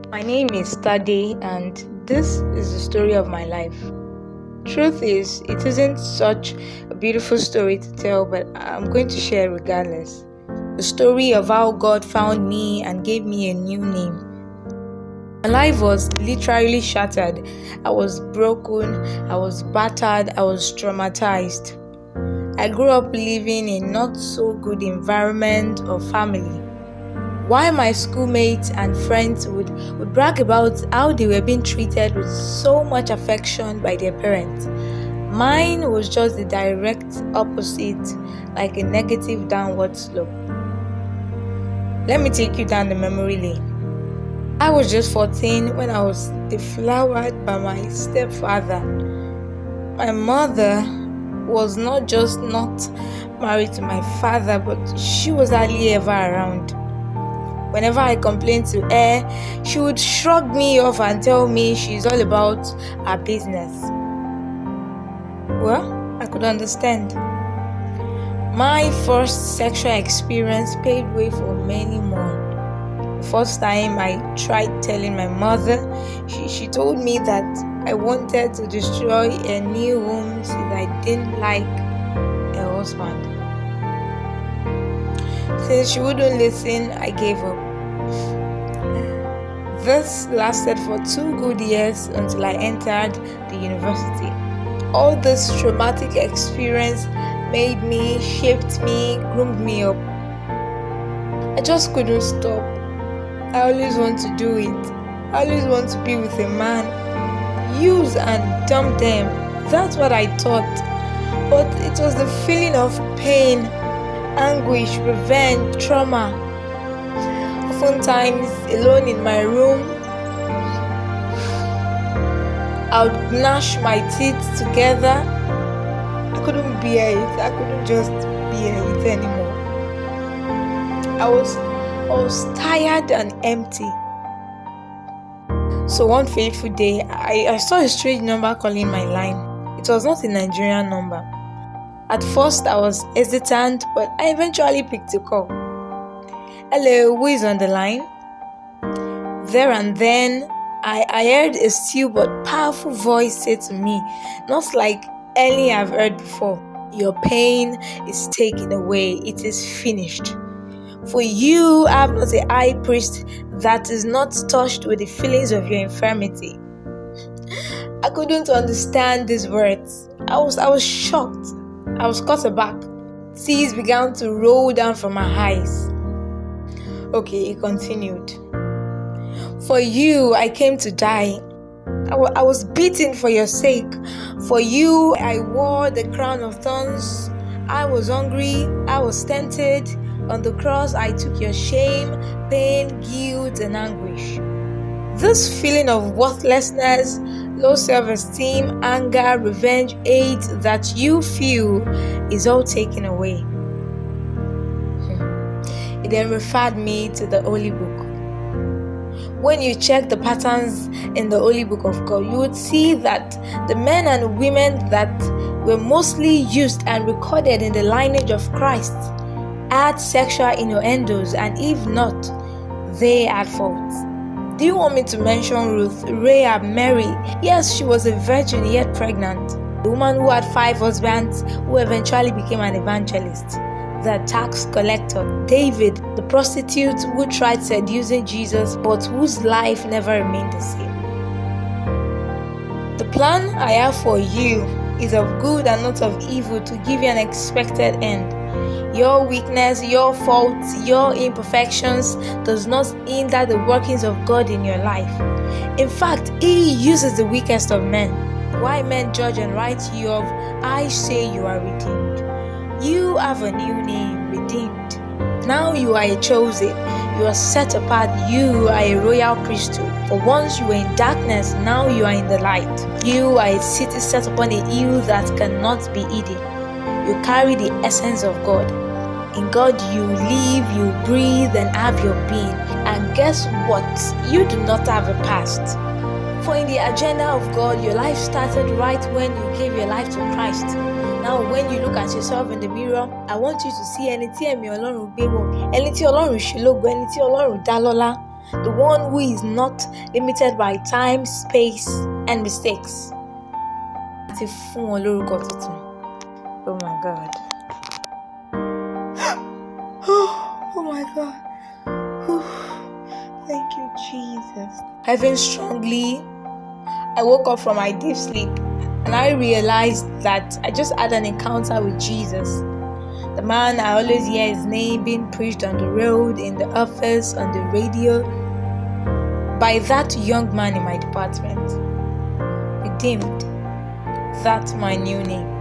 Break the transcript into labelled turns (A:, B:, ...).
A: My name is Tade, and this is the story of my life. Truth is, it isn't such a beautiful story to tell, but I'm going to share regardless. The story of how God found me and gave me a new name. My life was literally shattered. I was broken, I was battered, I was traumatized. I grew up living in not so good environment or family. While my schoolmates and friends would brag about how they were being treated with so much affection by their parents, mine was just the direct opposite, like a negative downward slope. Let me take you down the memory lane. I was just 14 when I was deflowered by my stepfather. My mother was not just not married to my father, but she was hardly ever around. Whenever I complained to her, she would shrug me off and tell me she's all about her business. Well, I could understand. My first sexual experience paved way for many more. The first time I tried telling my mother, she told me that I wanted to destroy a new home since I didn't like her husband. Since she wouldn't listen, I gave up. This lasted for 2 good years until I entered the university. All this traumatic experience made me, shaped me, groomed me up. I just couldn't stop. I always want to do it. I always want to be with a man. Use and dump them. That's what I thought. But it was the feeling of pain, anguish, revenge, trauma. Oftentimes, alone in my room, I would gnash my teeth together. I couldn't bear it. I couldn't just bear it anymore. I was tired and empty. So one fateful day, I saw a strange number calling my line. It was not a Nigerian number. At first, I was hesitant, but I eventually picked the call. Hello, who is on the line? There and then, I heard a still but powerful voice say to me, not like any I've heard before, your pain is taken away, it is finished. For you have not a high priest that is not touched with the feelings of your infirmity. I couldn't understand these words. I was shocked. I was caught aback. Tears began to roll down from my eyes. Okay, he continued. For you, I came to die. I was beaten for your sake. For you, I wore the crown of thorns. I was hungry. I was tempted. On the cross, I took your shame, pain, guilt, and anguish. This feeling of worthlessness, low self-esteem, anger, revenge, hate that you feel is all taken away. It then referred me to the Holy Book. When you check the patterns in the Holy Book of God, you would see that the men and women that were mostly used and recorded in the lineage of Christ had sexual innuendos, and if not, they had faults. Do you want me to mention Ruth, Rahab, Mary? Yes, she was a virgin yet pregnant. The woman who had 5 husbands who eventually became an evangelist. The tax collector, David, the prostitute who tried seducing Jesus but whose life never remained the same. The plan I have for you is of good and not of evil, to give you an expected end. Your weakness, your faults, your imperfections does not hinder the workings of God in your life. In fact, He uses the weakest of men. Why men judge and write you off, I say you are redeemed. You have a new name, redeemed. Now you are a chosen. You are set apart. You are a royal priesthood. For once you were in darkness, now you are in the light. You are a city set upon a hill that cannot be hidden. You carry the essence of God. In God you live, you breathe, and have your being. And guess what? You do not have a past. For in the agenda of God, your life started right when you gave your life to Christ. Now when you look at yourself in the mirror, I want you to see ẹni tí ẹ̀mí Ọlọ́run gbé wọ̀, ẹni tí Ọlọ́run ṣe lógo, ẹni tí Ọlọ́run dá lọ́lá. the one who is not limited by time, space, and mistakes. Oh my God. Oh my God. Thank you, Jesus. I woke up from my deep sleep and I realized that I just had an encounter with Jesus. The man I always hear his name being preached on the road, in the office, on the radio, by that young man in my department. Redeemed. That's my new name.